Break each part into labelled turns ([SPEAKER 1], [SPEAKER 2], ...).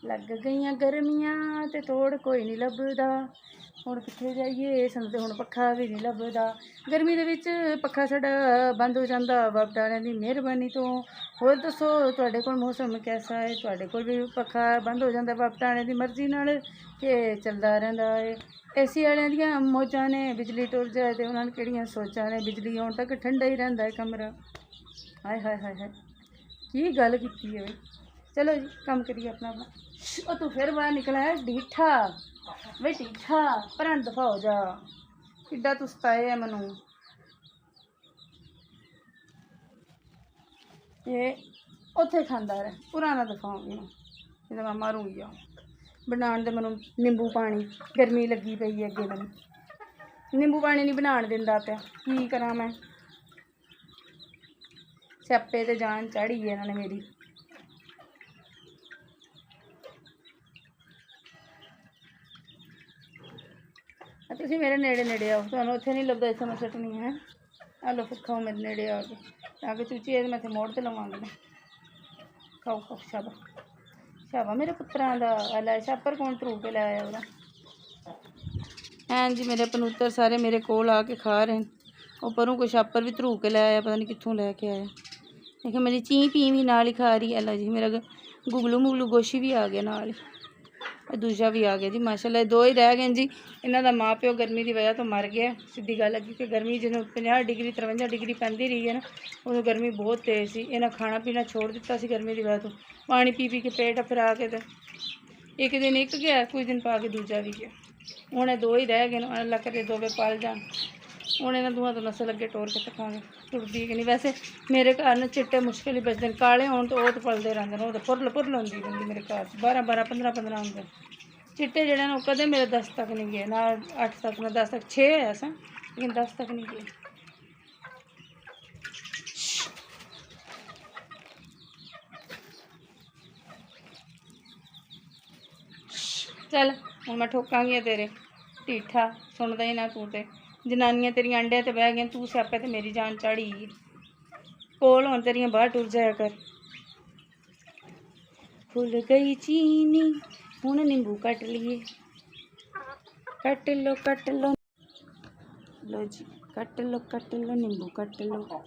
[SPEAKER 1] ਲੱਗ ਗਈਆਂ ਗਰਮੀਆਂ ਤੇ ਤੋੜ ਕੋਈ ਨਹੀਂ ਲੱਭਦਾ। ਹੁਣ ਕਿੱਥੇ ਜਾਈਏ, ਸਾਨੂੰ ਤੇ ਹੁਣ ਪੱਖਾ ਵੀ ਨਹੀਂ ਲੱਭਦਾ। ਗਰਮੀ ਦੇ ਵਿੱਚ ਪੱਖਾ ਸਾਡਾ ਬੰਦ ਹੋ ਜਾਂਦਾ ਬਾਪ ਵਾਲਿਆਂ ਦੀ ਮਿਹਰਬਾਨੀ ਤੋਂ। ਹੋਰ ਦੱਸੋ ਤੁਹਾਡੇ ਕੋਲ ਮੌਸਮ ਕੈਸਾ ਹੈ? ਤੁਹਾਡੇ ਕੋਲ ਵੀ ਪੱਖਾ ਬੰਦ ਹੋ ਜਾਂਦਾ ਬਾਪ ਵਾਲਿਆਂ ਦੀ ਮਰਜ਼ੀ ਨਾਲ ਕਿ ਚੱਲਦਾ ਰਹਿੰਦਾ ਹੈ? ਏਸੀ ਵਾਲਿਆਂ ਦੀਆਂ ਮੌਜਾਂ ਨੇ, ਬਿਜਲੀ ਟੁਰ ਜਾਏ ਤੇ ਉਹਨਾਂ ਨੇ ਕਿਹੜੀਆਂ ਸੋਚਾਂ ਨੇ। ਬਿਜਲੀ ਆਉਣ ਤੱਕ ਠੰਡਾ ਹੀ ਰਹਿੰਦਾ ਹੈ ਕਮਰਾ। ਹਾਏ ਹਾਏ ਹਾਏ ਹਾਏ, ਕੀ ਗੱਲ ਕੀਤੀ ਹੈ ਬਈ। ਚਲੋ ਜੀ ਕੰਮ ਕਰੀਏ ਆਪਣਾ ਆਪਣਾ। ਉਹ ਤੂੰ ਫਿਰ ਬਾਹਰ ਨਿਕਲਿਆ ਹੈ ਡੀਠਾ ਬਈ, ਡੀਠਾ ਪਰਾਂ ਦਫਾ ਹੋ ਜਾ। ਕਿੱਡਾ ਤੂੰ ਸਤਾਏ ਆ ਮੈਨੂੰ। ਇਹ ਉੱਥੇ ਖਾਂਦਾ ਰਿਹਾ ਪੁਰਾਣਾ ਦਫਾਉਂਗੀ ਮੈਂ, ਇਹਦਾ ਮੈਂ ਮਾਰੂੰਗੀ ਆ। ਬਣਾਉਣ ਦੇ ਮੈਨੂੰ ਨਿੰਬੂ ਪਾਣੀ, ਗਰਮੀ ਲੱਗੀ ਪਈ ਹੈ ਅੱਗੇ ਮੈਨੂੰ, ਨਿੰਬੂ ਪਾਣੀ ਨਹੀਂ ਬਣਾਉਣ ਦਿੰਦਾ ਪਿਆ। ਕੀ ਕਰਾਂ ਮੈਂ, ਸਿਆਪੇ ਤੇ ਜਾਨ ਚੜ੍ਹੀ ਹੈ ਇਹਨਾਂ ਨੇ ਮੇਰੀ। ਤੁਸੀਂ ਮੇਰੇ ਨੇੜੇ ਨੇੜੇ ਆਓ, ਤੁਹਾਨੂੰ ਉੱਥੇ ਨਹੀਂ ਲੱਭਦਾ ਇੱਥੇ ਮੈਂ ਸੁੱਟਣੀ ਹੈ। ਆ ਲੋ ਫਿਰ ਖਾਓ ਮੇਰੇ ਨੇੜੇ ਆ ਕੇ, ਤਾਂ ਕਿ ਚੂਚੀ ਇਹ ਮੈਂ ਇੱਥੇ ਮੋੜ ਤੇ ਲਵਾਂਗੀ ਮੈਂ। ਖਾਓ ਖਾਓ, ਸ਼ਾਬਾ ਸ਼ਾਬਾ ਮੇਰੇ ਪੁੱਤਰਾਂ ਦਾ। ਲੈ ਛਾਪਰ ਕੌਣ ਧਰੂ ਕੇ ਲੈ ਆਇਆ ਉਹਦਾ। ਐਂ ਜੀ ਮੇਰੇ ਪਨੂਤਰ ਸਾਰੇ ਮੇਰੇ ਕੋਲ ਆ ਕੇ ਖਾ ਰਹੇ ਨੇ। ਉਹ ਪਰੋਂ ਕੋਈ ਛਾਪਰ ਵੀ ਧਰੂ ਕੇ ਲੈ ਆਇਆ, ਪਤਾ ਨਹੀਂ ਕਿੱਥੋਂ ਲੈ ਕੇ ਆਇਆ। ਦੇਖੋ ਮੇਰੀ ਚੀਂ ਪੀ ਵੀ ਨਾਲ ਹੀ ਖਾ ਰਹੀ ਹੈ। ਲੈ ਜੀ ਮੇਰਾ ਗੁਗਲੂ ਮੁਗਲੂ ਗੋਸ਼ੀ ਵੀ ਆ ਗਿਆ ਨਾਲ ਹੀ, ਦੂਜਾ ਵੀ ਆ ਗਿਆ ਜੀ ਮਾਸ਼ਾਅੱਲਾ। ਦੋ ਹੀ ਰਹਿ ਗਏ ਜੀ। ਇਹਨਾਂ ਦਾ ਮਾਂ ਪਿਓ ਗਰਮੀ ਦੀ ਵਜ੍ਹਾ ਤੋਂ ਮਰ ਗਿਆ। ਸਿੱਧੀ ਗੱਲ ਹੈਗੀ ਕਿ ਗਰਮੀ ਜਦੋਂ 50 ਡਿਗਰੀ 53 ਡਿਗਰੀ ਪੈਂਦੀ ਰਹੀ ਹੈ ਨਾ, ਉਦੋਂ ਗਰਮੀ ਬਹੁਤ ਤੇਜ਼ ਸੀ। ਇਹਨਾਂ ਖਾਣਾ ਪੀਣਾ ਛੋੜ ਦਿੱਤਾ ਸੀ ਗਰਮੀ ਦੀ ਵਜ੍ਹਾ ਤੋਂ। ਪਾਣੀ ਪੀ ਪੀ ਕੇ ਪੇਟ ਫਰਾ ਕੇ ਤੇ ਇੱਕ ਦਿਨ ਇੱਕ ਗਿਆ, ਕੁਝ ਦਿਨ ਪਾ ਕੇ ਦੂਜਾ ਵੀ ਗਿਆ। ਹੁਣ ਇਹ ਦੋ ਹੀ ਰਹਿ ਗਏ ਨੇ। ਅੱਲਾ ਕਰੇ ਦੋਵੇਂ ਪਲ ਜਾਣ। ਹੁਣ ਇਹਨਾਂ ਦੋਵਾਂ ਤੋਂ ਨਸਲ ਅੱਗੇ ਟੋਰ ਕੇ ਤੱਕਾਂਗੇ ਟੁੱਟਦੀ ਕਿ ਨਹੀਂ। ਵੈਸੇ ਮੇਰੇ ਘਰ ਨਾ ਚਿੱਟੇ ਮੁਸ਼ਕਿਲ ਹੀ ਬਚਦੇ ਨੇ, ਕਾਲੇ ਹੋਣ ਤਾਂ ਉਹ ਤਾਂ ਪਲਦੇ ਰਹਿੰਦੇ ਨੇ। ਉਹ ਤਾਂ ਪੁਰਲ ਪੁਰਲ ਹੁੰਦੀ ਰਹਿੰਦੀ ਮੇਰੇ ਘਰ 'ਚ। 12 12 15 15 ਹੁੰਦੇ ਚਿੱਟੇ ਜਿਹੜੇ ਨੇ। ਉਹ ਕਦੇ ਮੇਰੇ 10 ਤੱਕ ਨਹੀਂ ਗਏ, ਨਾ 8 ਤੱਕ ਨਾ 10 ਤੱਕ। 6 ਹੋਇਆ ਸਾਂ ਲੇਕਿਨ 10 ਤੱਕ ਨਹੀਂ ਗਏ। ਚੱਲ ਹੁਣ ਮੈਂ ਠੋਕਾਂਗੀ ਤੇਰੇ ਢੀਠਾ, ਸੁਣਦਾ ਹੀ ਨਾ ਤੂੰ। ਤੇ ਜਨਾਨੀਆਂ ਤੇਰੀਆਂ ਅੰਡਿਆਂ ਤੇ ਬਹਿ ਗਈਆਂ, ਤੂੰ ਸਿਆਪੇ ਤੇ ਮੇਰੀ ਜਾਨ ਚਾੜੀ। ਕੋਲ ਹੁਣ ਤੇਰੀਆਂ ਬਾਹਰ ਟੁਰ ਜਾਇਆ ਕਰ। ਫੁੱਲ ਗਈ ਚੀਨੀ, ਹੁਣ ਨਿੰਬੂ ਕੱਟ ਲਈਏ। ਕੱਟ ਲੋ ਕੱਟ ਲੋ, ਲੋ ਜੀ ਕੱਟ ਲੋ ਨਿੰਬੂ ਕੱਟ ਲੋ।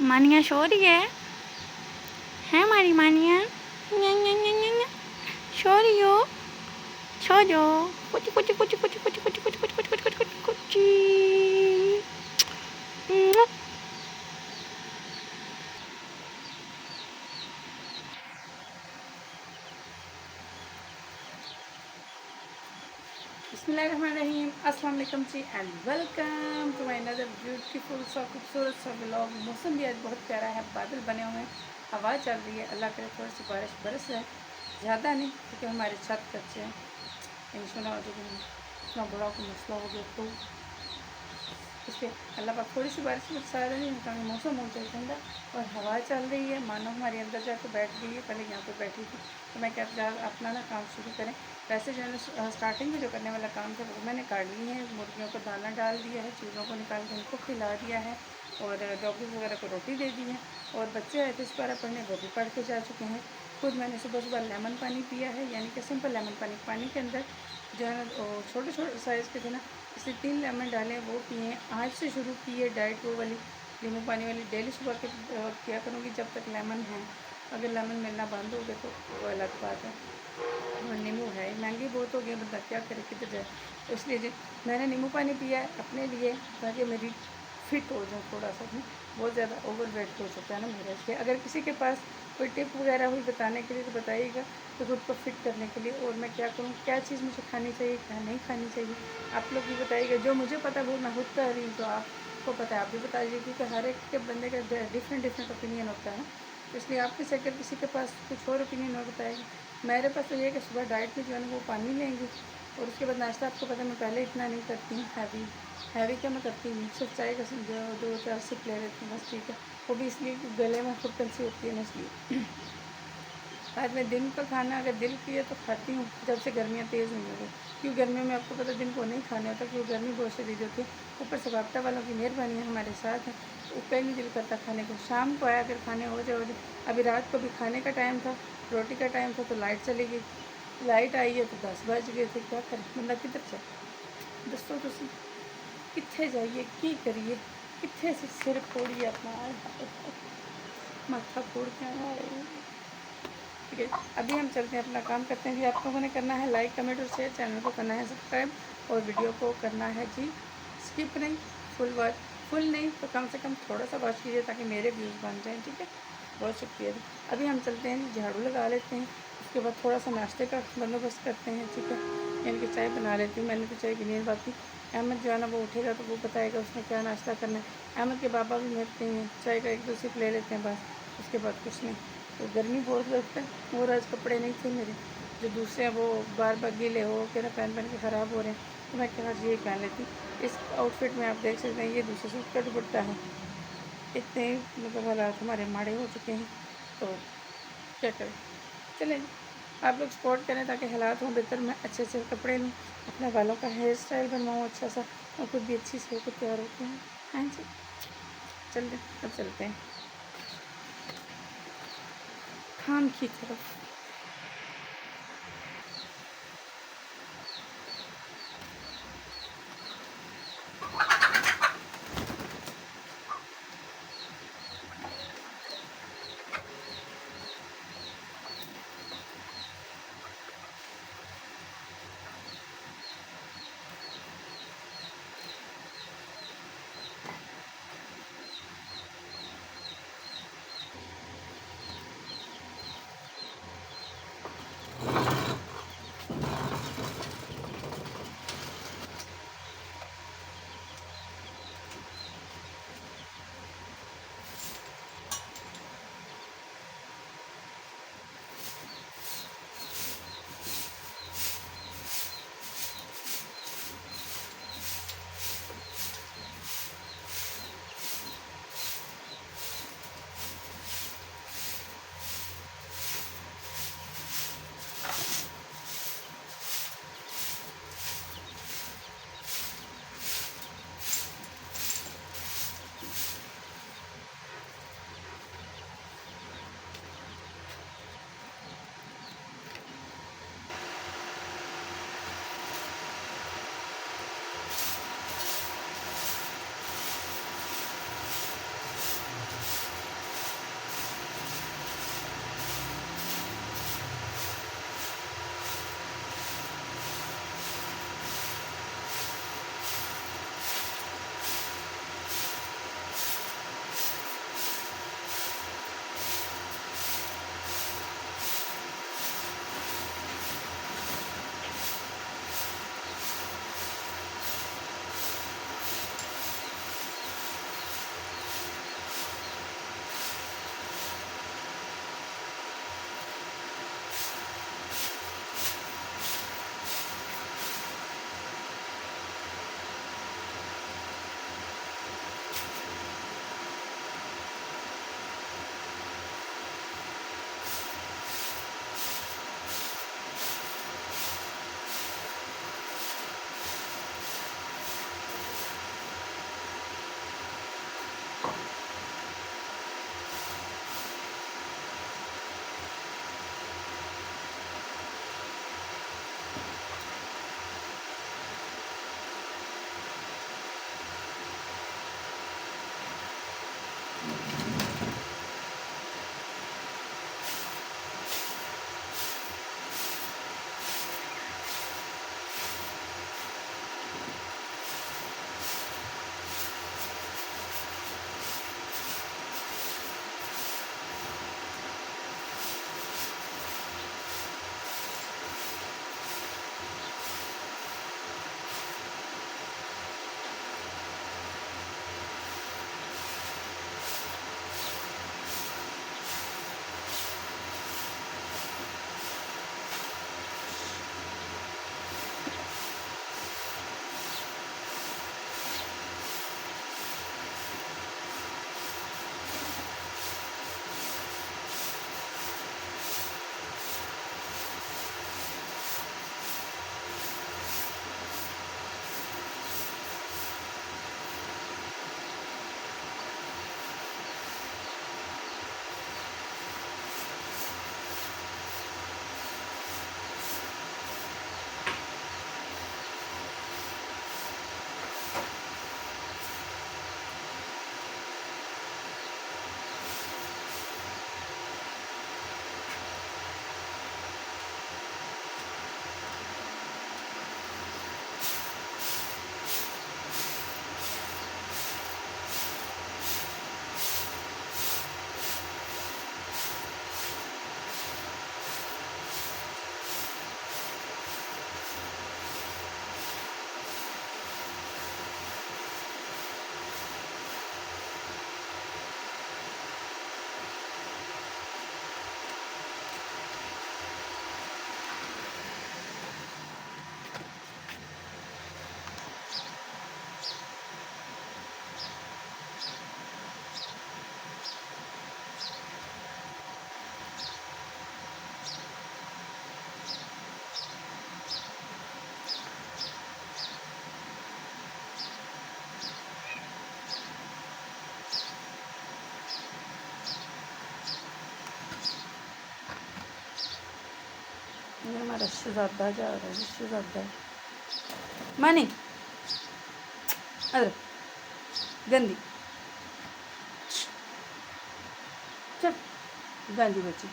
[SPEAKER 1] मानिया सो रही है हमारी मानिया? न्या न्या न्या न्या न्या। सो रही हो? सो जाओ। कुछ कुछ कुछ कुछ कुछ कुछ कुछ कुछ कुछ कुछ कुछ कुछ। बिस्मिल्लाहिर्रहमानिर्रहीम, अस्सलाम वालेकुम ji and welcome to my another beautiful सा खूबसूरत सा व्लॉग। मौसम भी आज बहुत प्यारा है, बादल बने हुए हैं, हवा चल रही है। अल्लाह करे थोड़ी सी बारिश बरस है, ज़्यादा नहीं क्योंकि हमारे छत कच्चे हैं। कहीं सुना हो तो इतना बड़ा कोई मसला हो गया तो इसलिए अल्लाह पाक थोड़ी सी बारिश में सारा नहीं होता। मौसम हो जाए ठंडा और हवा चल रही है, मानो हमारे अंदर जाकर बैठ गई है। पहले यहाँ पे बैठी थी तो मैं क्या अपना ना काम शुरू करें। वैसे जो है स्टार्टिंग में जो करने वाला काम था वो मैंने काट ली है। मुर्गियों को दाना डाल दिया है, चूज़ों को निकाल के उनको खिला दिया है और डॉगीज़ वगैरह को रोटी दे दी है। और बच्चे आए थे इस पारा पढ़ने, वो भी पढ़ के जा चुके हैं। खुद मैंने सुबह सुबह लेमन पानी पिया है, यानी कि सिंपल लेमन पानी के अंदर जो है ना छोटे छोटे साइज़ के थे ना, इसलिए 3 लेमन डालें, वो पिए। आज से शुरू की है डाइट वो वाली नींबू पानी वाली, डेली सुबह के किया करूँगी जब तक लेमन है। अगर लेमन मिलना बंद हो गए तो वो अलग बात है। और नींबू है महंगी बहुत हो गई, बंदा क्या करे किधर जाए। तो इसलिए मैंने नींबू पानी पिया है अपने लिए, ताकि मेरी फिट हो जाऊँ थोड़ा सा भी। बहुत ज़्यादा ओवर वेट हो सकता है ना मेरा, इसलिए अगर किसी के पास कोई टिप वगैरह हुई बताने के लिए तो बताइएगा, तो खुद को फिट करने के लिए। और मैं क्या करूँ, क्या चीज़ मुझे खानी चाहिए, क्या नहीं खानी चाहिए, आप लोग भी बताइएगा। जो मुझे पता है वो मैं खुद कर रही हूँ, तो आपको पता है आप भी बता दीजिए, क्योंकि हर एक के बंदे का डिफरेंट ओपिनियन होता है ना। तो इसलिए आपके से अगर किसी के पास कुछ और ओपिनियन हो बताएगा। मेरे पास तो ये है कि सुबह डाइट में जो है ना वो पानी लेंगे और उसके बाद नाश्ता। आपको पता है मैं पहले इतना नहीं करती हूँ हैवी क्या मैं करती हूँ, सिर्फ चाय का 2-4 सिप ले लेती हूँ बस, ठीक है। वो भी इसलिए कि गले में फुटकन सी होती है ना, इसलिए। आज मैं दिन का खाना अगर दिल किया तो खाती हूँ, जब से गर्मियाँ तेज़ हुई हैं। क्योंकि गर्मियों में आपको पता दिन को नहीं खाने होता, क्योंकि गर्मी बहुत शदीद होती है। ऊपर से बाप्ता वालों की मेहरबानी है हमारे साथ है, तो कहीं नहीं दिल करता खाने को। शाम को आया अगर खाने हो जाए। अभी रात को भी खाने का टाइम था, रोटी का टाइम था, तो लाइट चली गई। लाइट आई है तो 10 बज गए थे। क्या करें, बंदा किधर जाए, दसो तुम कितने जाइए, की करिए, कितने से सिर फोड़िए अपना, माथा फोड़ के आए। ठीक है, अभी हम चलते हैं, अपना काम करते हैं। जी आप लोगों ने करना है लाइक कमेंट और शेयर, चैनल को करना है सब्सक्राइब और वीडियो को करना है जी स्किप नहीं, फुल नहीं तो कम से कम थोड़ा सा वॉच कीजिए ताकि मेरे व्यूज़ बन जाएँ, ठीक है। बहुत शुक्रिया जी। अभी हम चलते हैं जी, झाड़ू लगा लेते हैं, उसके बाद थोड़ा सा नाश्ते का बंदोबस्त करते हैं, ठीक है। यानी कि चाय बना लेती हूँ, मैंने तो चाय की नहीं बात थी। अहमद जो है ना वो उठेगा तो वो बताएगा उसने क्या नाश्ता करना है। अहमद के पापा भी मिलते हैं, चाय का 1-2 सिप ले लेते हैं बस, उसके बाद कुछ नहीं। तो गर्मी बहुत लगता है और आज कपड़े नहीं थे मेरे, जो दूसरे हैं वो बार बार गीले हो के ना पहन के ख़राब हो रहे हैं, तो मैं क्या आज ये पहन लेती। इस आउटफिट में आप देख सकते हैं ये दूसरे सूट का दुपट्टा है। इतने मतलब हालात हमारे माड़े हो चुके हैं, तो क्या करें। चलें, आप लोग सपोर्ट करें ताकि हालात हों बेहतर, मैं अच्छे अच्छे कपड़े लूँ, अपने बालों का हेयर स्टाइल बनवाऊँ अच्छा सा, और खुद भी अच्छी से होकर तैयार होती हूँ। हाँ जी, चलते अब चलते हैं खान की तरफ। ये हमारा शहजादा जा रहा है, शहजादा मानी अरे गंदी चल गंदी बच्ची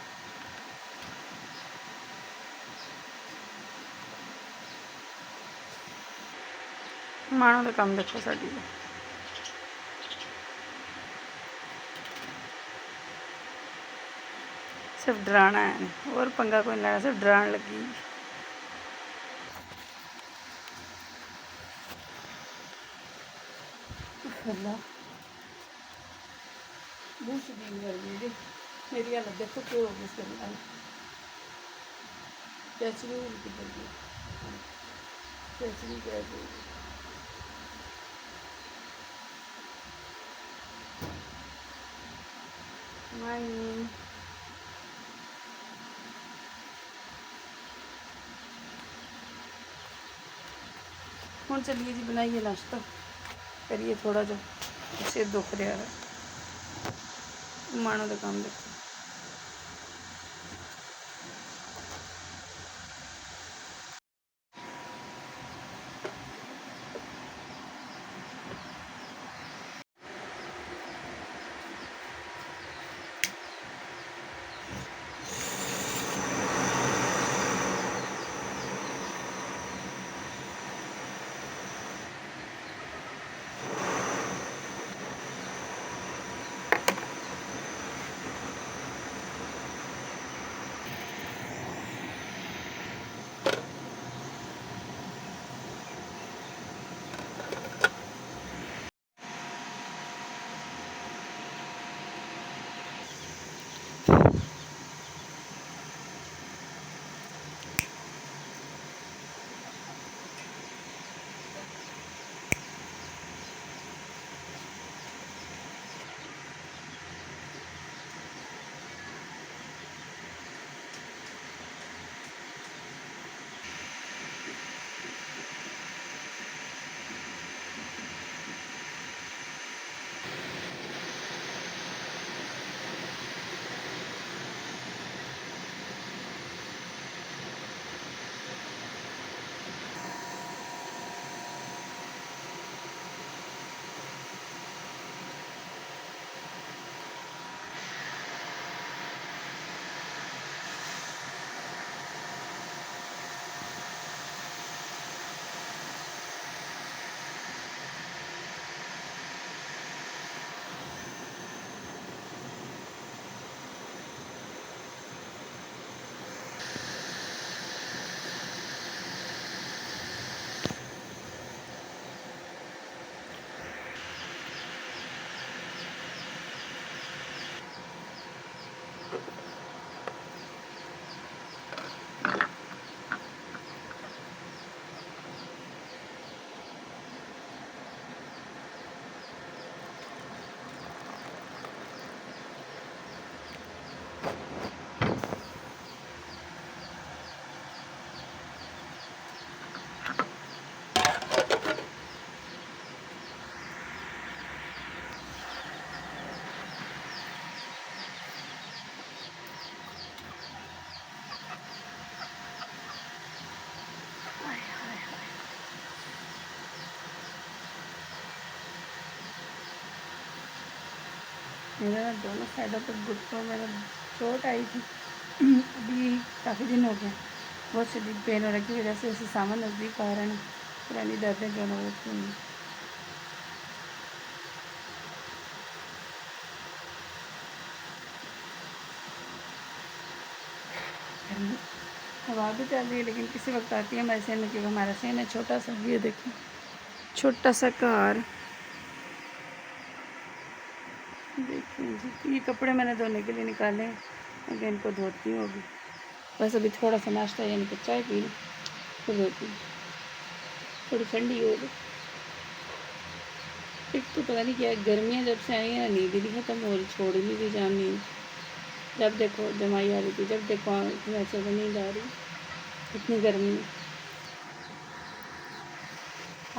[SPEAKER 1] मानो का काम देखो साड़ी का सिर्फ डराना है और पंगा कोई नहीं लेना, सिर्फ डरान लगी। बहुत शदीद गर्मी जी, मेरी हालत देखो क्यों हो गई इसके बाद कैसी भी उल्टी कर दी, कैसी भी कह दी माई। हूँ चलिए जी बनाइए नाश्ता करिए, थोड़ा जो सिर दुख रहा है, मानो का काम देखो। मेरा ना दोनों साइडों पर घुटनों में ना चोट आई थी। अभी काफ़ी दिन हो गए, बहुत शदीद पेन हो रहा है की वजह से ऐसे सामान नज़दीक आ रहा है ना, पुरानी दर्दें जो है वो होती हैं। हवा भी चल रही है लेकिन किसी वक्त आती है हमारे सहन में, क्योंकि हमारा सहन है छोटा सा। ये देखिए छोटा सा कार। देखिए जी, ये कपड़े मैंने धोने के लिए निकाले हैं, अगर इनको धोती हूँ अभी। बस अभी थोड़ा सा नाश्ता यानी कि चाय पी लूँ फिर धोती हूँ, थोड़ी ठंडी हो गई। एक तो पता नहीं क्या है, गर्मियाँ जब से आई हैं ना नींद ही नहीं खत्म हो रही, छोड़ ही नहीं रही जान नींद। जब देखो जमाई आ रही थी, जब देखो वैसे तो नींद आ रही, इतनी गर्मी है।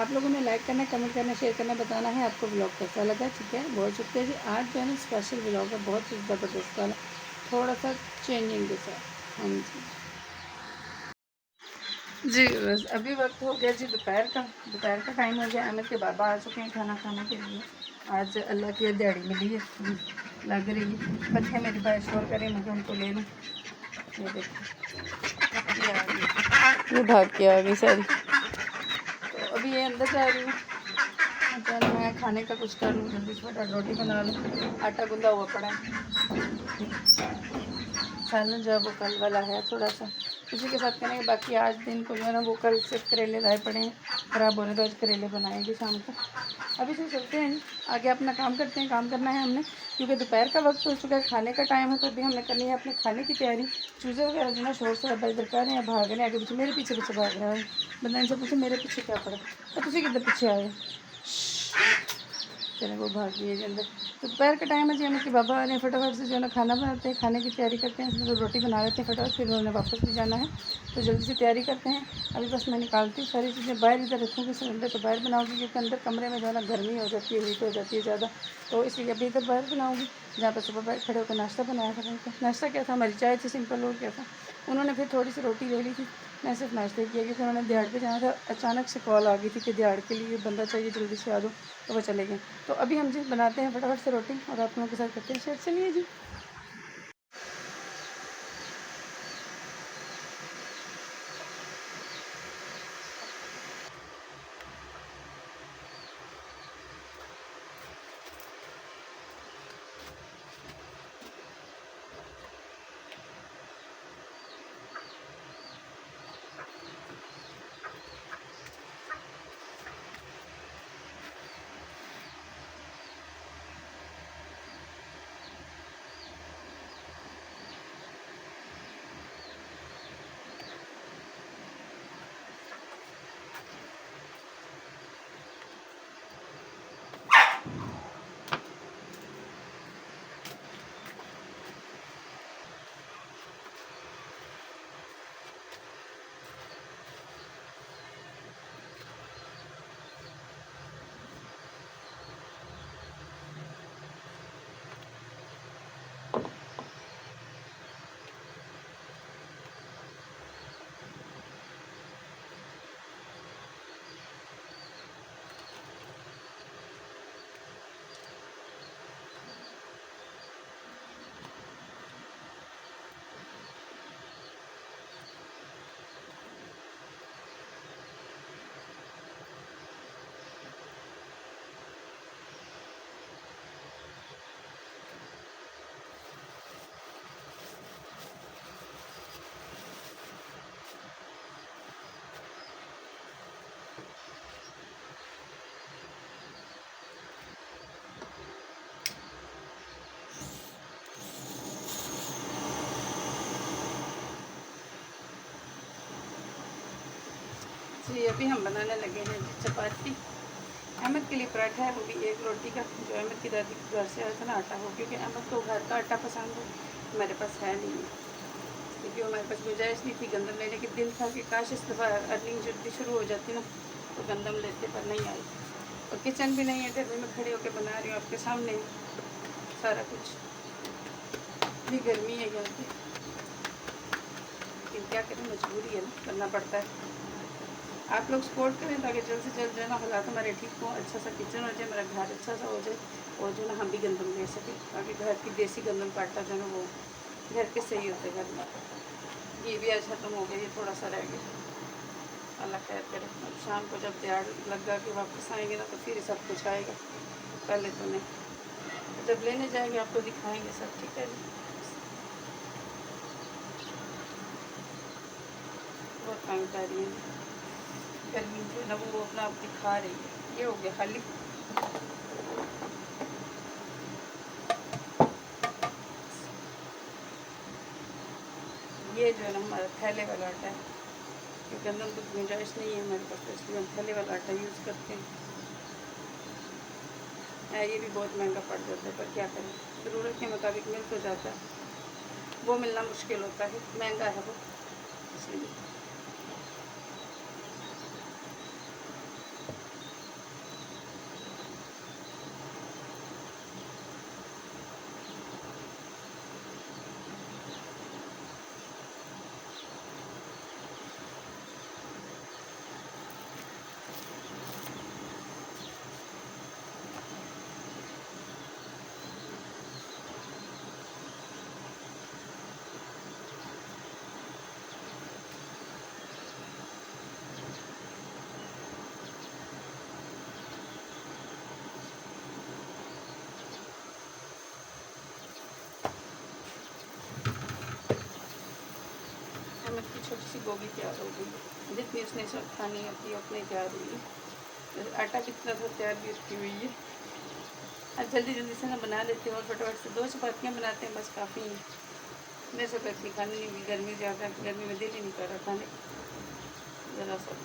[SPEAKER 1] आप लोगों ने लाइक करना, कमेंट करना, शेयर करना, बताना है आपको ब्लॉग कैसा लगा। ठीक है, बहुत शुक्रिया जी। आज जो है ना स्पेशल ब्लॉग है, बहुत ही ज़बरदस्त वाला, थोड़ा सा चेंजिंग के साथ। हाँ जी जी, बस अभी वक्त हो गया जी दोपहर का। दोपहर का टाइम हो गया, अहमद के बाबा आ चुके हैं खाना खाने के लिए। आज अल्लाह की दिहाड़ी मिली है, लग रही है। बच्चे मेरी बात शोर करें, मुझे उनको ले लूँ। ये देखो ये आ गई, ये भाग के आ गई सारी। तो अभी ये अंदर जा रही हूँ, चलो मैं खाने का कुछ कर लूँ, जल्दी से फटाफट रोटी बना लूँ। आटा गूंदा हुआ पड़ा है, सालन जो है वो कल वाला है थोड़ा सा, उसी के साथ करेंगे। बाकी आज दिन को जो है ना वो कल से करेले लाए पड़े हैं, ख़राब हो रहे तो आज करेले बनाएंगे शाम को। अभी से चलते हैं, आगे अपना काम करते हैं। काम करना है हमने, क्योंकि दोपहर का वक्त हो चुका है, खाने का टाइम है, तो अभी हमने करनी है अपने खाने की तैयारी। चूज़े वगैरह जो ना शोर से इधर कर रहे हैं, भाग रहे हैं आगे पीछे, मेरे पीछे पीछे भाग रहे हैं। बंदा इनसे पूछे मेरे पीछे क्या पड़ा, तो तुझे किधर पीछे आए। चले वो भाग गए जी अंदर। तो दोपहर का टाइम है जी, हमें कि बाबा ने फटाफट से जो है ना खाना बनाते हैं, खाने की तैयारी करते हैं। तो रोटी बना लेते हैं फटाफट, फिर उन्होंने वापस भी जाना है, तो जल्दी से तैयारी करते हैं। अभी बस मैं निकालती हूँ सारी चीज़ें, बाहर इधर रखूँगी सिलेंडर तो बाहर बनाऊँगी, क्योंकि अंदर कमरे में जो है ना गर्मी हो जाती है, हीट हो जाती है ज़्यादा, तो इसलिए अभी इधर बाहर बनाऊँगी, जहाँ पर सुबह बाहर खड़े होकर नाश्ता बनाया था। नाश्ता क्या था, हमारी चाय थी सिंपल, और क्या था। उन्होंने फिर थोड़ी सी रोटी ले ली थी, मैं सिर्फ नाश्ते किया, क्योंकि उन्होंने दिहाड़ पे जाना था। अचानक से कॉल आ गई थी कि दिहाड़ के लिए बंदा चाहिए, जल्दी से आ दो, तो वो चले गए। तो अभी हम जी बनाते हैं फटाफट से रोटी और आप लोगों के साथ करते हैं शेयर। चलिए जी। जी अभी हम बनाने लगे हैं चपाती। अहमद के लिए पराठा है, वो भी एक रोटी का, जो अहमद की दादी के घर से आया था ना आटा हो, क्योंकि अहमद को घर का आटा पसंद है, हमारे पास है नहीं, क्योंकि हमारे पास गुंजाइश नहीं थी गंदम लेने की। दिल था कि काश इस दफ़ा अर्निंग जल्दी शुरू हो जाती ना, तो गंदम लेते, पर नहीं आई। और किचन भी नहीं है, टेबल में खड़े होकर बना रही हूँ आपके सामने सारा कुछ। भी गर्मी है यहाँ पे, लेकिन क्या करें, मजबूरी है ना, करना पड़ता है। आप लोग सपोर्ट करें ताकि जल्द से जल्द जो है ना हालात हमारे ठीक हों, अच्छा सा किचन हो जाए, मेरा घर अच्छा सा हो जाए और जो है ना हम भी गंदम ले सकें, ताकि घर की देसी गंदम का आटा जो है ना वो घर के सही होते घर में। ये भी आज ख़त्म हो गया, ये थोड़ा सा रह गया, अल्लाह खैर करे। अब शाम को जब दिहाड़ लगा के वापस आएंगे ना तो फिर सब कुछ आएगा, पहले तो नहीं। जब लेने जाएंगे आपको दिखाएंगे सब, ठीक है जी। बहुत तंग कर रही है गर्मी जो है ना, वो अपना आप दिखा रही है। ये हो गया खाली। ये जो है ना हमारा थैले वाला आटा है, क्योंकि गंदम तो गुंजाइश नहीं है हमारे पास, तो इसलिए हम थैले वाला आटा यूज़ करते हैं। ये भी बहुत महंगा पड़ जाता है, पर क्या करें, ज़रूरत के मुताबिक मिल तो जाता है, वो मिलना मुश्किल होता है, महंगा है वो, इसलिए। हमें की छोटी सी गोभी तैयार हो गई, जितनी उसने सब खानी होती है उतनी तैयार हुई है। आटा कितना था तैयार भी उसकी हुई है। अब जल्दी जल्दी से ना बना लेते हैं और फटाफट से 2 चपातियाँ बनाते हैं, बस काफ़ी है। मेरे से इतनी खानी नहीं हुई, गर्मी ज़्यादा, गर्मी में दिल ही नहीं कर रहा खाने, ज़रा सा।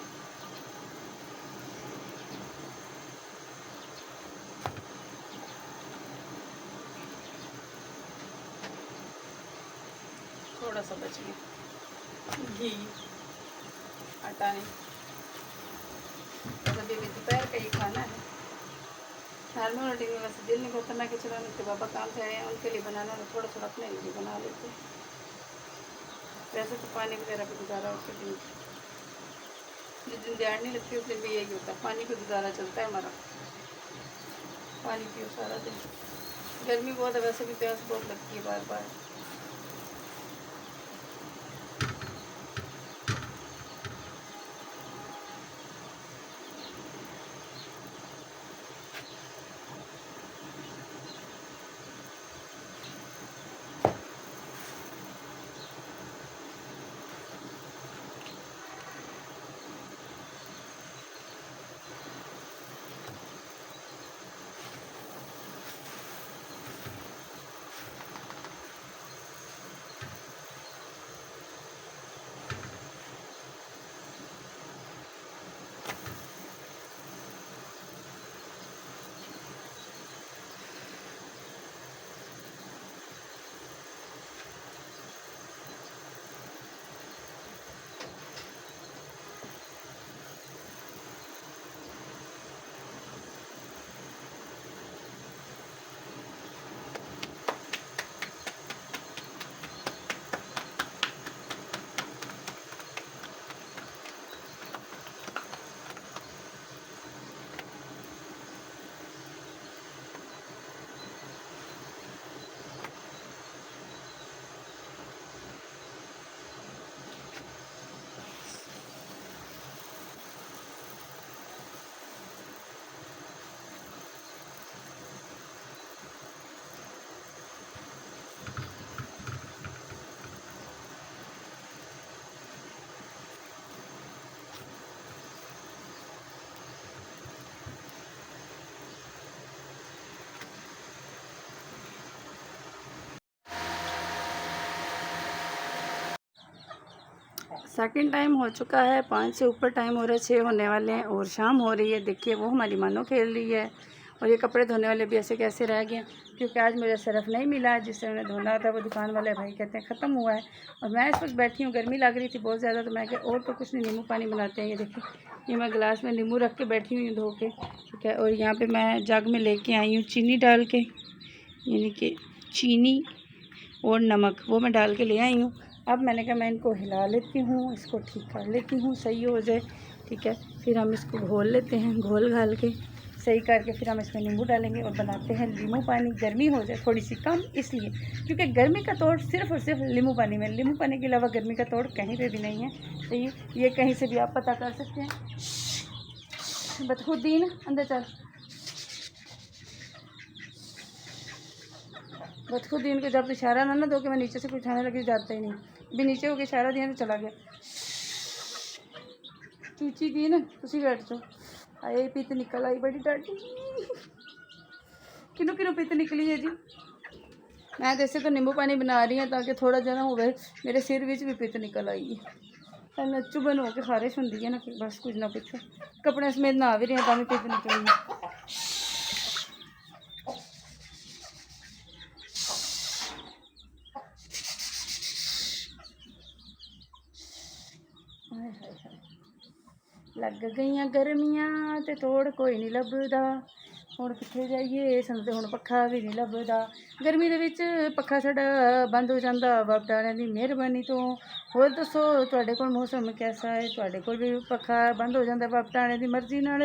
[SPEAKER 1] थोड़ा सा बच गया घी, आटा नहीं, बस अभी दोपहर का ही खाना है। नॉर्मल रोटी में वैसे दिल नहीं करता, मैं कि चलो उनके पापा काम से आए हैं उनके लिए बनाना, तो थोड़ा थोड़ा अपने लिए भी बना लेते। वैसे तो पानी वगैरह पे गुजारा होता है, जिस दिन दिहाड़ नहीं लगती उस दिन भी यही होता है, पानी पे गुजारा चलता है हमारा, पानी पियो सारा दिन। गर्मी बहुत है, वैसे भी प्यास बहुत लगती है बार बार। सेकंड टाइम हो चुका है, 5 से ऊपर टाइम हो रहा है, 6 होने वाले हैं और शाम हो रही है। देखिए वो हमारी मानो खेल रही है, और ये कपड़े धोने वाले भी ऐसे कैसे रह गए, क्योंकि आज मुझे सरफ़ नहीं मिला जिससे उन्हें धोना था, वो दुकान वाले भाई कहते हैं ख़त्म हुआ है। और मैं इस वक्त बैठी हूँ, गर्मी लग रही थी बहुत ज़्यादा, तो मैं और तो कुछ नहीं, नींबू पानी बनाते हैं। ये देखिए, ये मैं गिलास में नींबू रख के बैठी हुई हूँ धो के, ठीक है। और यहाँ पर मैं जग में लेके आई हूँ चीनी डाल के, यानी कि चीनी और नमक, वो मैं डाल के ले आई हूँ। अब मैंने कहा मैं इनको हिला लेती हूँ, इसको ठीक कर लेती हूँ, सही हो जाए। ठीक है। फिर हम इसको घोल लेते हैं, घोल घाल के सही करके फिर हम इसमें नींबू डालेंगे और बनाते हैं नींबू पानी। गर्मी हो जाए थोड़ी सी कम, इसलिए क्योंकि गर्मी का तोड़ सिर्फ और सिर्फ नींबू पानी में, नींबू पानी के अलावा गर्मी का तोड़ कहीं पे भी नहीं है। तो ये कहीं से भी आप पता कर सकते हैं। बदखुदीन अंदर चल, बदखुदीन को जब इशारा ना दो कि मैं नीचे से कुछ उठाने लगी, जाता ही नहीं। अभी नीचे होकर इशारा दिया तो चला गया। चूची की ना तुसी बैठ जाओ। आए पित निकल आई बड़ी डाटी। किनों किनों पित निकली है जी। मैं जैसे तो नींबू पानी बना रही हूँ ताकि थोड़ा जना हो गए, मेरे सिर विच भी पित निकल आई है। मैं चुभन हो के खारिश होंगी है ना, बस कुछ ना पूछो। कपड़े समेत नहा भी रही हैं तो पित निकली है। लग गई गर्मियां ते तोड़ कोई नहीं लभदा, हुण कित्थे जाइए समझते हुण पक्खा भी नहीं लभदा। गर्मी दे विच पक्खा साडा बंद हो जांदा बाबा दी मेहरबानी तो। होर दसो तुहाडे कोल मौसम कैसा है? तुहाडे कोल भी पक्खा बंद हो जांदा बाबा दी मर्जी नाल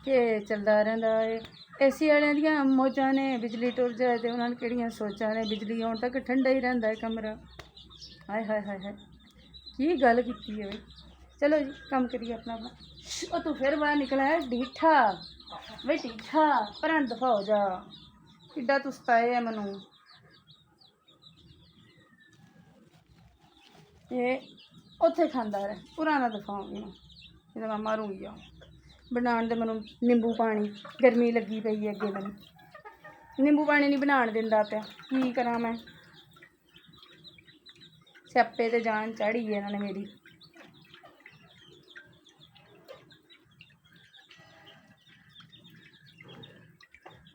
[SPEAKER 1] कि चलदा रहिंदा है? एसी वालियां दियां मौजां ने, बिजली टुर जाए तो उन्हां नूं किहड़ियां सोचां ने, बिजली आउण तक ठंडा ही रहिंदा है कमरा। हाय हाय हाय हाय की गल कीती है बई। चलो जी काम करिए अपना अपना। और तू फिर बाहर निकला है ढीठा, वे ढीठा पर दफा हो जा, किड्डा तू सताए है मैनू। ये उत्थे खांदा रहे पुराना दफा होगी ना, मैं मारूंगी आ बनाने दे मैनू नींबू पानी। गर्मी लगी पई है अगे मैनू नींबू पानी नहीं बनाने दिंदा पिया, की करा मैं। स्यापे ते जान चढ़ी है इन्होंने मेरी।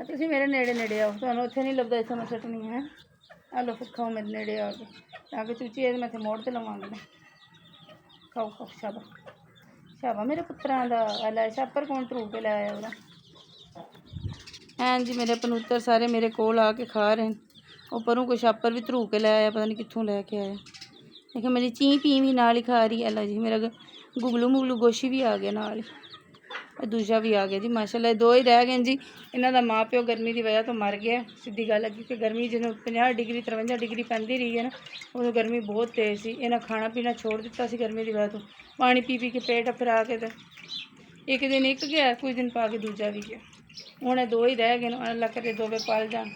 [SPEAKER 1] तुसीं मेरे नेड़े नेड़े आओ, तुहानूं उत्थे नहीं लभदा इत्थे मैं सटनी है। आलो फिर खाओ मेरे नेड़े आ के, ताकि चूची है मैं इत्थे मोड़ ते लवांगी ना। खाओ खाओ शाबा शाबा मेरे पुत्तरां दा। अला छापर कौन धरू के लाया ओहदा। हैं जी मेरे पनूतर सारे मेरे कोल आके खा रहे हैं। और परों को छापर भी धरू के लाया, पता नहीं कित्थों लैके आया। देखो मेरी ची पी भी नाल ही खा रही है। अला जी मेरा गुगलू मुगलू गोशी भी आ गया नाल ही, दूजा भी आ गया जी माशाल्लाह। दो ही रह गए जी। इन्हों का माँ प्यो गर्मी की वजह तो मर गया, सीधी गल है। क्योंकि गर्मी जो 50 डिग्री 53 डिग्री पैंती रही है ना, उदों गर्मी बहुत तेज़ सी। इन्हें खाना पीना छोड़ दिता सी गर्मी की वजह तो, पानी पी पी के पेट फरा के। तो एक दिन एक गया, कुछ दिन पा के दूजा भी गया। हुण दो ही रह गए, अल्लाह करे दोवे पल जान।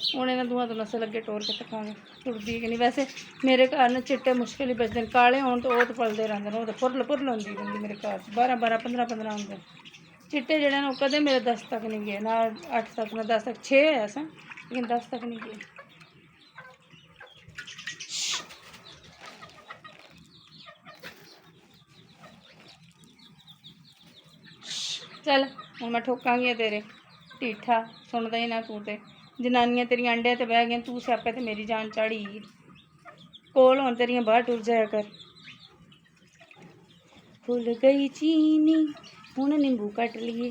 [SPEAKER 1] हुण इन्होंने दोवां तो नस्ल अगे टोर के तकांगे टुरदी कि नहीं। वैसे मेरे घर न चिट्टे मुश्किल ही बचते हैं, काले होण तो वो तो पलते रहते हैं। वो तो फुरल फुरल होंदी रहिंदी मेरे घर 12 15 15 होंदे। चिट्टे जड़े ना कदे मेरे 10 तक नहीं गए ना, 8 तक ना 10 तक, 6 है ऐसा, लेकिन 10 तक नहीं गए। चल हूँ मैं ठोकांगी तेरे ढीठा, सुनता ही ना तू। तो जनानियां तेरिया अंडे ते बह गई, तू स्यापे ते मेरी जान चढ़ी गई। कोल होन तेरिया बाहर टुर जाया कर। खुल गई चीनी हुण नींबू कट लिए,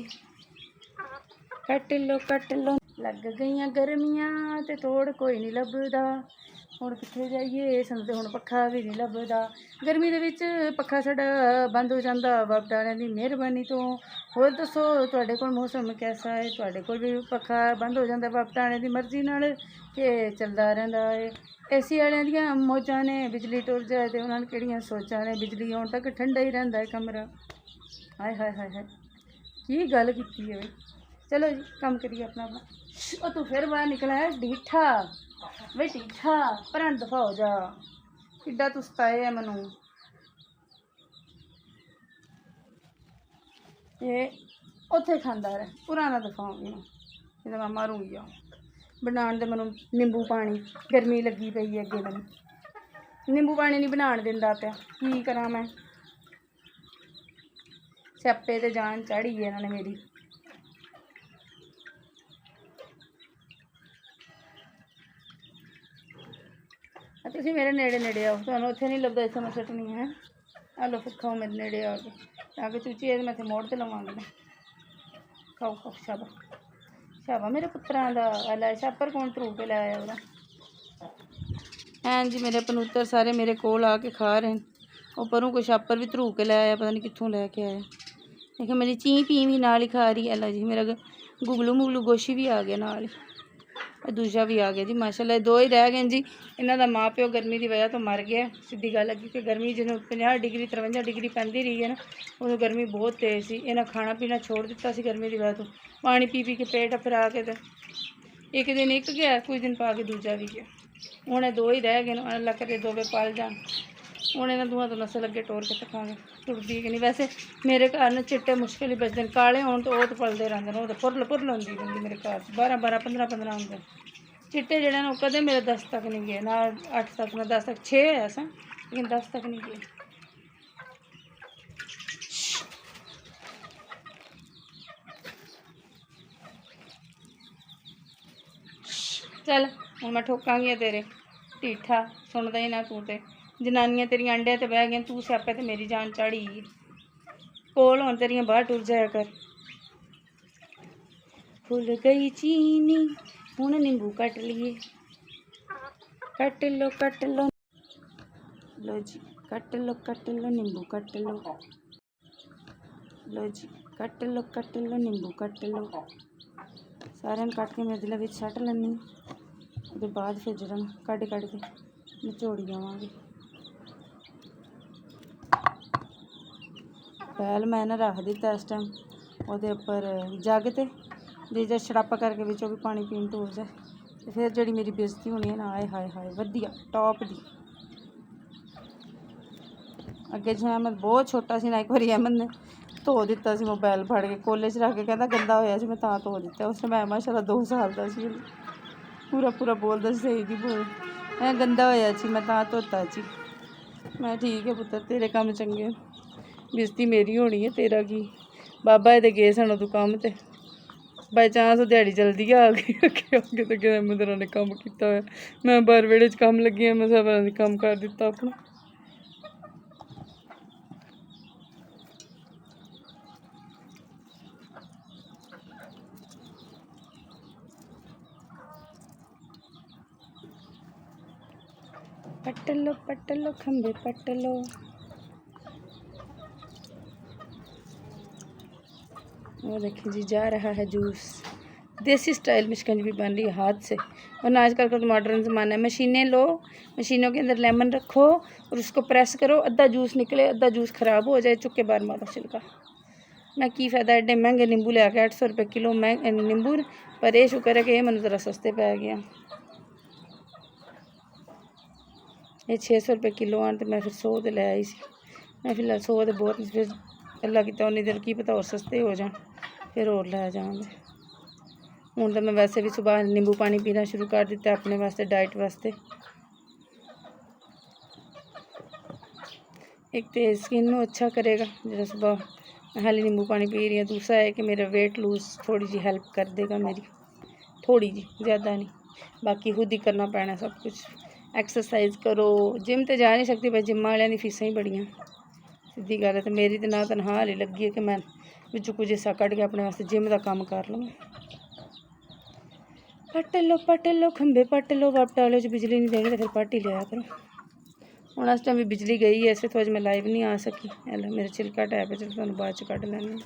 [SPEAKER 1] कट लो कट लो। लग गई गर्मियां ते तोड़ कोई नहीं लभदा, हुण कित्थे जाइए समझते हुण पक्खा भी नहीं लभदा। गर्मी दे विच पक्खा साडा बंद हो जांदा बाबा दी मेहरबानी तो। होर दसो तुहाडे कोल मौसम कैसा है? तुहाडे कोल भी पक्खा बंद हो जांदा बाबा दी मर्जी नाल कि चलदा रहिंदा है? एसी वालियां दियां मौजां ने, बिजली टुर जाए तो उन्हां नूं किहड़ियां सोचां ने, बिजली आउण तक ठंडा ही रहिंदा है कमरा। हाय हाय हाय हाय की गल कीती है बई। चलो जी काम करिए अपना अपना। और तू फिर बाहर निकला है ढीठा, वे ढीठा पर दफा हो जा, किड्डा तू सताए है मैनू। ये उत्थे खांदा रहे पुराना दफा होगी ना, मैं मारूंगी आ बनाने दे मैनू नींबू पानी। गर्मी लगी पई है अगे मैनू नींबू पानी नहीं बनाने दिंदा पिया, की करा मैं। स्यापे ते जान चढ़ी है इन्होंने मेरी। तुसीं मेरे नेड़े नेड़े आओ, तुहानूं उत्थे नहीं लभदा इत्थे मैं सटनी है। आलो फिर खाओ मेरे नेड़े आ के, ताकि चूची है मैं इत्थे मोड़ ते लवांगी ना। खाओ खाओ शाबा शाबा मेरे पुत्तरां दा। अला छापर कौन धरू के लाया ओहदा। हैं जी मेरे पनूतर सारे मेरे कोल आके खा रहे हैं। और परों को छापर भी धरू के लाया, पता नहीं कित्थों लैके आया। देखो मेरी ची पी भी नाल ही खा रही है। लो जी मेरा गुगलू मुगलू गोशी भी आ गया नाल ही, दूजा भी आ गया जी माशाल्लाह। दो ही रह गए जी। इन्हों का माँ प्यो गर्मी की वजह तो मर गया। सीधी गल है कि गर्मी जो 50 डिग्री 53 डिग्री पैंती रही है ना, उदों गर्मी बहुत तेज़ सी। इन्हें खाना पीना छोड़ दिता सी गर्मी की वजह तो, पानी पी के पेट फरा के एक दिन एक गया, कुछ दिन पा के दूजा भी गया। हूँ दो ही रह गए, अल्लाह करे दोवे पल जान। हूँ इन्होंने दोवां तो नस्ल अगे टोर के तकांगे टुटदी कि नहीं। वैसे मेरे घर न चिट्टे मुश्किल ही बचते हैं, काले होने तो वो तो पलते रहते हैं, वो तो फुरल फुरल होंदी रहिंदी मेरे घर 12 15 15 होंगे। चिट्टे जड़े ना कदे मेरे 10 तक नहीं गए, ना 8 तक ना 10 तक, 6 है ऐसा, लेकिन 10 तक नहीं गए। चल हूँ मैं ठोकांगी तेरे ढीठा, सुनता ही ना तू तो। जनानियां तेरिया अंडे ते बह गई, तू स्यापे ते मेरी जान चाड़ी। कोल होन तेरिया बाहर टुर जाया कर। फुल गई चीनी हूँ नींबू कट लिए, कट लो लो जी, कट लो नींबू कट लो। लो जी कट लो नींबू कट लो। सारे कट के मैं दिल सट लैनी, उसके बाद फिर जरा कट के नचोड़ी आवांगी। बैल मैं ना रख दिता इस टाइम वो उपर जग ते जे छड़प करके बिचों भी पानी पीन टूर जाए। तो फिर जी मेरी बेइज्जती होनी है ना, आए हाय हाय वधिया टॉप दी। अगे जो अहमद बहुत छोटा सी ना, एक बार अहमद ने धो दिता सी मोबाइल फड़ के कोले च रख के, कहता गंदा होया सी मैं तां धो दिता। उस मैं माशाल्लाह 2 साल का सी, पूरा पूरा बोलता सही नहीं बोल, मैं गंदा होया सी मैं तां धोता जी। मैं ठीक है पुत्तर तेरे काम चंगे, बेइज्जती मेरी होनी है तेरा की। बाबा ये गए सन उदों काम ते बाई चांस दिहाड़ी जल्दी आ गई अगे अगे तो कि मदरा ने काम किया होया। मैं बार वेड़े च काम लगी, मैं सब काम कर दिता अपना। पट लो खंबे पट लो। वो देखिए जी जा रहा है जूस, देसी स्टाइल में शिकंजी बन रही है हाथ से। वरना आजकल का तो मॉडर्न ज़माना है, मशीनें लो, मशीनों के अंदर लेमन रखो और उसको प्रेस करो, अद्धा जूस निकले, अद्धा जूस ख़राब हो जाए, चुके बार मारो छिलका। ना की फ़ायदा एडे महंगे नींबू लिया के 800 रुपये किलो महंगे नींबू, पर यह शुक्र है कि ये मैंने ज़रा सस्ते पै गया। ये 600 रुपये किलो आन तो मैं फिर 100 तो ले आई सी। मैं फिलहाल 100 तो बहुत, फिर अल्लाह की उन्नी देर की पता और सस्ते हो जाए फिर और लै जाऊँगे। हूँ तो मैं वैसे भी सुबह नींबू पानी पीना शुरू कर दिता अपने वास्ते, डाइट वास्ते। एक तो स्किन को अच्छा करेगा जो सुबह हाली नींबू पानी पी रही है, दूसरा है कि मेरा वेट लूज़ थोड़ी जी हेल्प कर देगा मेरी, थोड़ी जी, ज़्यादा नहीं। बाकी खुद ही करना पैना सब कुछ। एक्सरसाइज करो, जिम तो जा नहीं सकती भाई, जिम वाले दी फीसां ही बड़ियां, सीधी गल है। तो मेरी तो ना तनख्वाह हाली लगी है कि मैं बिचों कुछ हिस्सा कट के अपने वास्ते जिम का काम कर लवां। पट लो खंबे पट लो, वाले बिजली नहीं देनी तो फिर पट ही लिया करो। हूँ इस टाइम भी बिजली गई है, इसे तो अज मैं लाइव नहीं आ सकी। मेरा छिलका टैप है, चलो तुहानू बाद च कट लैनी।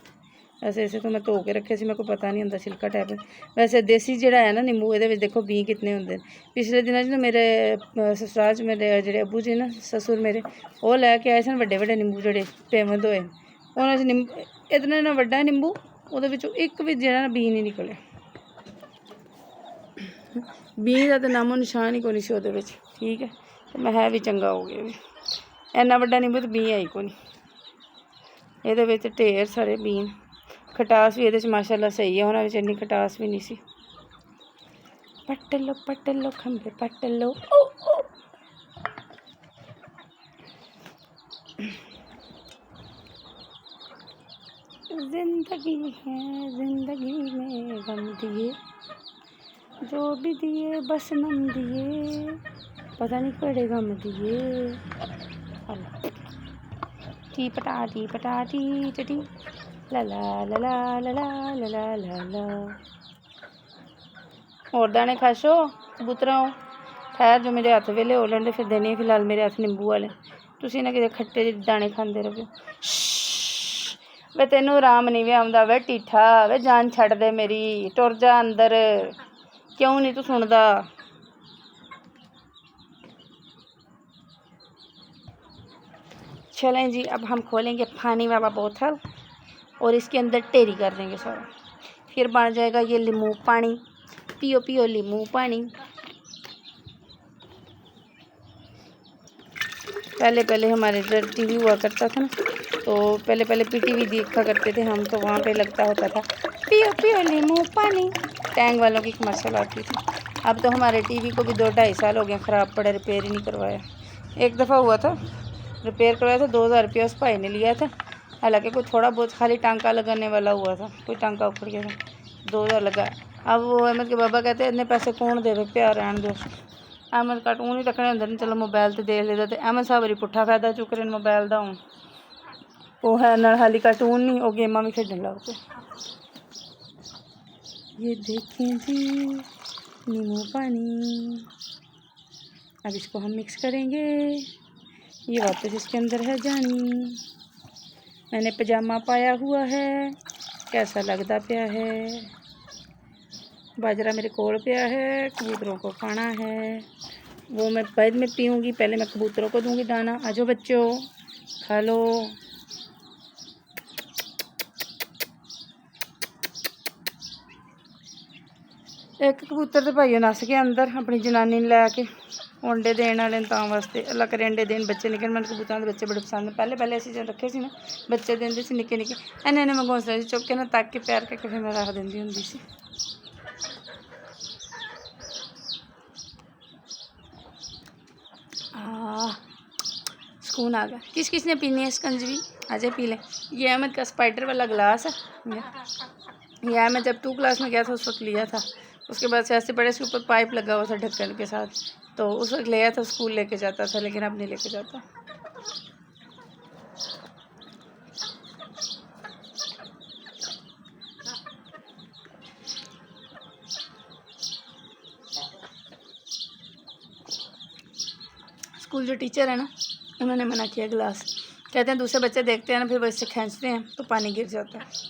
[SPEAKER 1] वैसे इसे तो मैं धो के रखे सी, मेरे को पता नहीं होंदा छिलका टैप है। वैसे देसी जिहड़ा है ना नींबू, ये देखो बी कितने होंगे। पिछले दिनों ना मेरे ससुराल च मेरे जेह्ड़े अब्बू जी ना ससुर मेरे, वो लैके आए सन बड़े बड़े नींबू जेह्ड़े पेमंद होए। उन्होंने च नींबू इतना ना वड्डा नींबू, वो एक भी जेह्ड़ा ना बी नहीं निकले, बी का तो नामो निशान ही कोनी सी ओहदे विच। ठीक है, तो मैं है भी चंगा हो गया भी, इन्ना वड्डा नींबू तो बी है ही कोनी, ये ढेर सारे बीन। खटास भी ये माशाल्लाह सही है, उन्होंने इन्नी खटास भी नहीं सी। पट लो खंबे पट लो। जिंदगी है जिंदगी में गम दिए, जो भी दिए बस नम दिए, पता नहीं कड़े गम दिए। टी पटा टी चटी ला ला ला ला ला ला ला ला ला। और दाने खाशो कबूतरा हो, ठहर जो मेरे हथ वेले हो लेंदे फिर देने। फिलहाल मेरे हथ नींबू वाले, तुसीं ना किते खट्टे दाने खांदे रहो। वे तेनू आराम नहीं वे आउंदा वे टीठा वे जान छड़ दे मेरी टुर जा अंदर क्यों नहीं तू सुनदा। चलें जी अब हम खोलेंगे पानी वाला बोतल और इसके अंदर टेरी कर देंगे सारा, फिर बन जाएगा ये लींबू पानी। पियो पियो लींबू पानी। पहले पहले हमारे इधर टीवी हुआ करता था ना, तो पहले पहले पीटीवी देखा करते थे हम, तो वहाँ पे लगता होता था पियो पियो लींबू पानी, टैंग वालों की कमर्शियल आती थी। अब तो हमारे टीवी को भी 2-2.5 साल हो गए ख़राब पड़े, रिपेयर ही नहीं करवाया। एक दफ़ा हुआ था रिपेयर करवाया था, 2000 रुपया उस भाई ने लिया था, हालांकि कोई थोड़ा बहुत खाली टांका लगाने वाला हुआ था, कोई टांका उखड़ गया था, 2000 लगा। अब वो अहमद के बाबा कहते इतने पैसे कौन देवे, प्यार रहन दो। अहमद कार्टून ही रखने होंगे, चलो मोबाइल तो देख लेता। तो अहमद साहब वारी पुट्ठा फायदा चुक रहे मोबाइल का हूँ, वो है नाल हाली कार्टून नहीं, वो गेमां भी खेडन लग पे। ये देखें जी नींबू पानी। अब इसको हम मिक्स करेंगे, ये वापस इसके अंदर है जानी। मैंने पजामा पाया हुआ है, कैसा लगता पिया है। बाजरा मेरे कोल पिया है, कबूतरों को खाना है, वो मैं बाद में पीऊँगी, पहले मैं कबूतरों को दूँगी दाना। आ जाओ बच्चों खा लो। एक कबूतर तो भाइयों नस गया अंदर अपनी जनानी लैके, अंडे देने वाले तां वास्ते, अल्लाह करे अंडे देन बच्चे निकल। मैंने कबूतरों के बच्चे बड़े पसंद, पहले पहले असीं जब रखे सी ना बच्चे देंदे सी निक्के निक्के, इन्ने इन्ने मैं घोंसले चुक के ना तक के प्यार करके फिर मैं रख देंदी हुंदी सी। सुकून आ गया। किस किस ने पीनी है शिकंजवी, आजे पी ले। ये अहमद का स्पाइडर वाला गिलास है, ये अहमद जब 2 क्लास में गया था उस वक्त लिया था। उसके बाद से ऐसे बड़े से ऊपर पाइप लगा हुआ था ढक्कन के साथ, तो उस वक्त लिया था, स्कूल लेके जाता था, लेकिन अब नहीं लेके जाता। स्कूल जो टीचर है ना, उन्होंने मना किया गिलास, कहते हैं दूसरे बच्चे देखते हैं ना, फिर वो इससे खींचते हैं तो पानी गिर जाता है।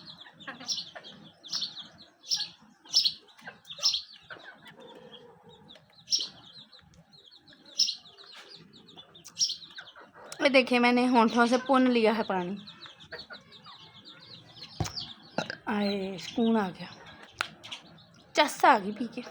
[SPEAKER 1] ये देखिए मैंने होंठों से पुन लिया है पानी, आए सुकून आ गया, चस्सा आ गई पी के।